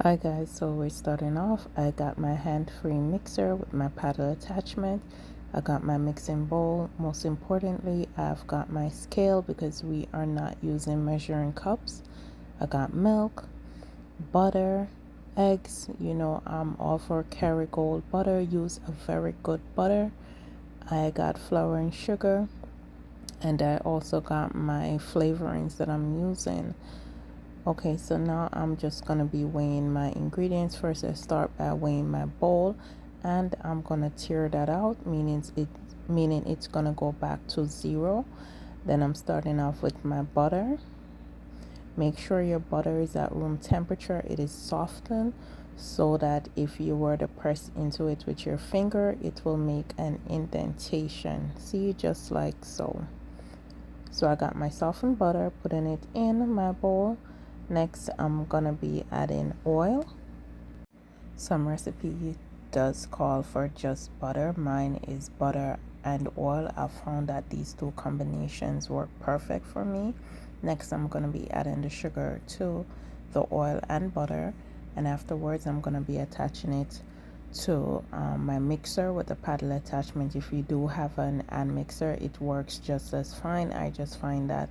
Hi guys, so we're starting off. I got my hand-free mixer with my paddle attachment. I got my mixing bowl. Most importantly, I've got my scale because we are not using measuring cups. I got milk, butter, eggs. I'm all for Kerrygold butter. Use a very good butter. I got flour and sugar, and I also got my flavorings that I'm using. Okay, so now I'm just going to be weighing my ingredients. First, I start by weighing my bowl, and I'm going to tear that out, meaning it's going to go back to 0. Then I'm starting off with my butter. Make sure your butter is at room temperature. It is softened so that if you were to press into it with your finger, it will make an indentation. See, just like so. So I got my softened butter, putting it in my bowl. Next, I'm gonna be adding oil. Some recipe does call for just butter. Mine is butter and oil. I found that these two combinations work perfect for me. Next, I'm gonna be adding the sugar to the oil and butter, and afterwards, I'm gonna be attaching it to my mixer with the paddle attachment. If you do have an hand mixer, it works just as fine. I just find that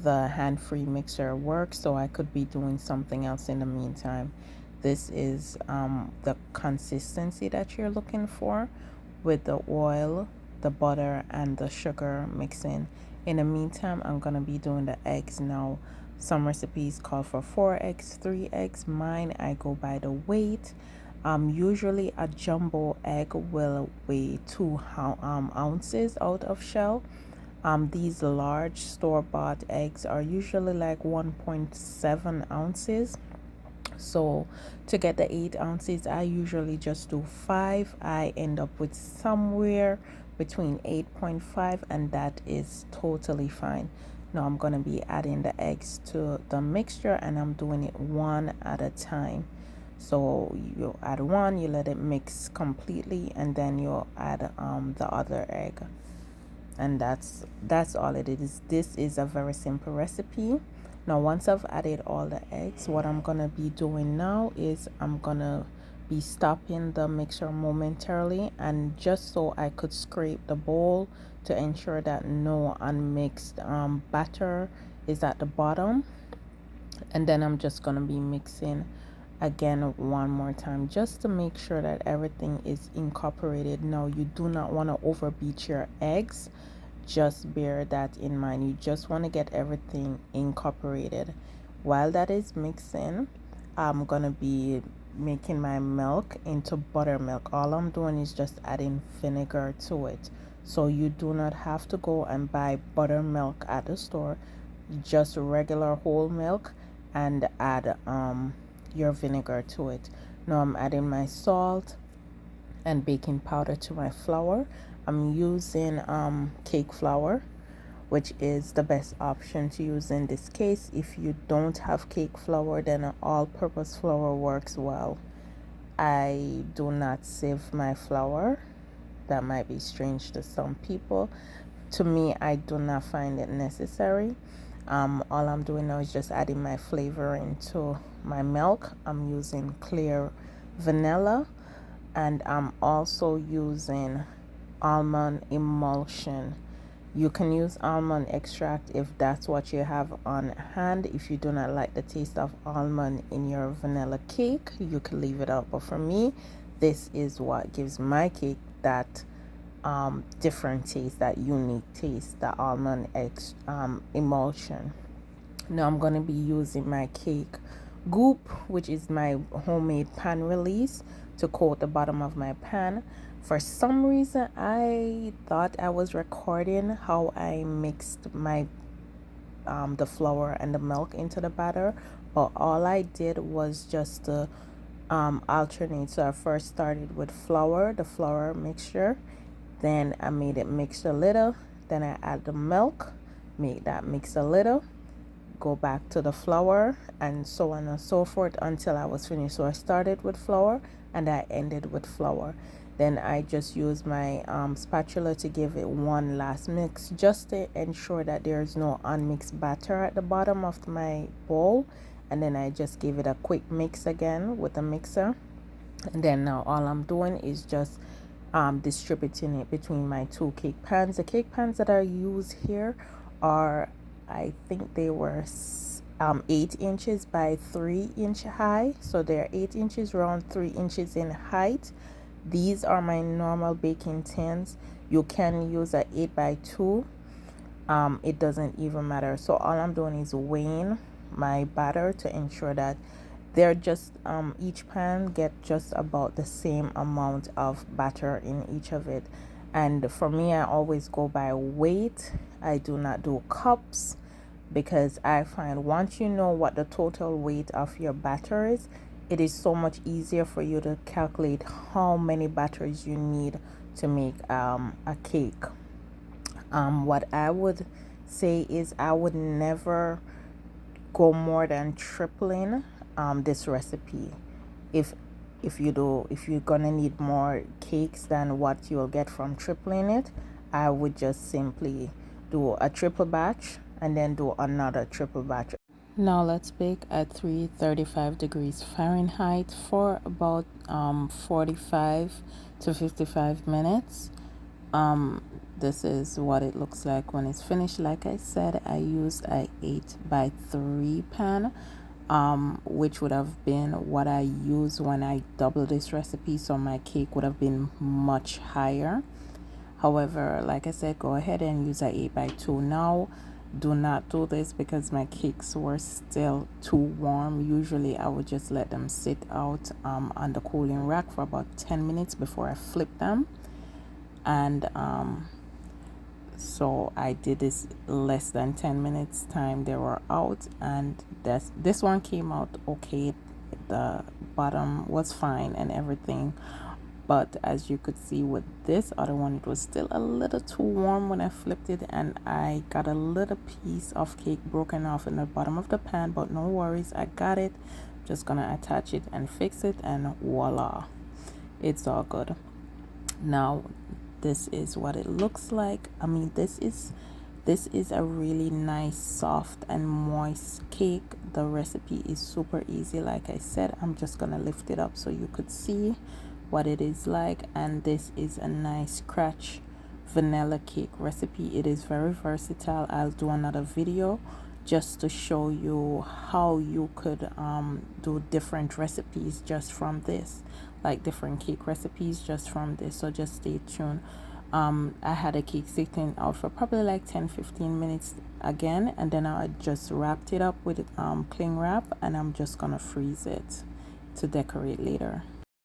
the hand-free mixer works, so I could be doing something else in the meantime. This is the consistency that you're looking for with the oil, the butter, and the sugar mixing. In the meantime, I'm gonna be doing the eggs now. Some recipes call for 4 eggs, 3 eggs. Mine, I go by the weight. Usually a jumbo egg will weigh 2 ounces out of shell. These large store-bought eggs are usually like 1.7 ounces. So to get the 8 ounces, I usually just do 5. I end up with somewhere between 8.5, and that is totally fine. Now I'm going to be adding the eggs to the mixture, and I'm doing it one at a time. So you add one, you let it mix completely, and then you add the other egg, and that's all it is. This is a very simple recipe. Now once I've added all the eggs, what I'm gonna be doing now is I'm gonna be stopping the mixer momentarily, and just so I could scrape the bowl to ensure that no unmixed batter is at the bottom. And then I'm just gonna be mixing again one more time just to make sure that everything is incorporated. Now you do not want to overbeat your eggs, just bear that in mind. You just want to get everything incorporated. While that is mixing, I'm gonna be making my milk into buttermilk. All I'm doing is just adding vinegar to it, so you do not have to go and buy buttermilk at the store. Just regular whole milk, and add your vinegar to it. Now I'm adding my salt and baking powder to my flour. I'm using cake flour, which is the best option to use in this case. If you don't have cake flour, then an all-purpose flour works well. I do not sieve my flour. That might be strange to some people. To me, I do not find it necessary. All I'm doing now is just adding my flavor into my milk. I'm using clear vanilla, and I'm also using almond emulsion. You can use almond extract if that's what you have on hand. If you do not like the taste of almond in your vanilla cake, you can leave it out. But for me, this is what gives my cake that different taste, that unique taste, the almond emulsion. Now I'm going to be using my cake goop, which is my homemade pan release, to coat the bottom of my pan. For some reason, I thought I was recording how I mixed my the flour and the milk into the batter, but all I did was just to alternate. So I first started with flour, the flour mixture, then I made it mix a little, then I add the milk, make that mix a little, go back to the flour, and so on and so forth until I was finished. So I started with flour and I ended with flour. Then I just use my spatula to give it one last mix, just to ensure that there is no unmixed batter at the bottom of my bowl. and then I just gave it a quick mix again with a mixer. And then now all I'm doing is just distributing it between my two cake pans. The cake pans that I use here are, I think they were 8 inches by 3 inch high, so they're 8 inches round, 3 inches in height. These are my normal baking tins. You can use a 8 by 2. It doesn't even matter. So all I'm doing is weighing my batter to ensure that they're just each pan get just about the same amount of batter in each of it. And for me, I always go by weight. I do not do cups, because I find once you know what the total weight of your batter is, it is so much easier for you to calculate how many batters you need to make a cake. What I would say is I would never go more than tripling this recipe. If you're gonna need more cakes than what you'll get from tripling it, I would just simply do a triple batch and then do another triple batch. Now let's bake at 335 degrees Fahrenheit for about 45 to 55 minutes. This is what it looks like when it's finished. Like I said, I used a 8 by 3 pan, which would have been what I use when I double this recipe, so my cake would have been much higher. However, like I said, go ahead and use a 8 by 2. Now do not do this because my cakes were still too warm. Usually I would just let them sit out on the cooling rack for about 10 minutes before I flip them. And so I did this less than 10 minutes time. They were out, and this one came out okay. The bottom was fine and everything, but as you could see with this other one, it was still a little too warm when I flipped it, and I got a little piece of cake broken off in the bottom of the pan. But no worries, I got it. Just gonna attach it and fix it, and voila, it's all good. Now this is what it looks like. I mean, this is a really nice, soft and moist cake. The recipe is super easy. Like I said, I'm just gonna lift it up so you could see what it is like. And this is a nice scratch vanilla cake recipe. It is very versatile. I'll do another video just to show you how you could do different recipes just from this, like different cake recipes just from this. So just stay tuned. I had a cake sitting out for probably like 10-15 minutes again, and then I just wrapped it up with cling wrap, and I'm just gonna freeze it to decorate later.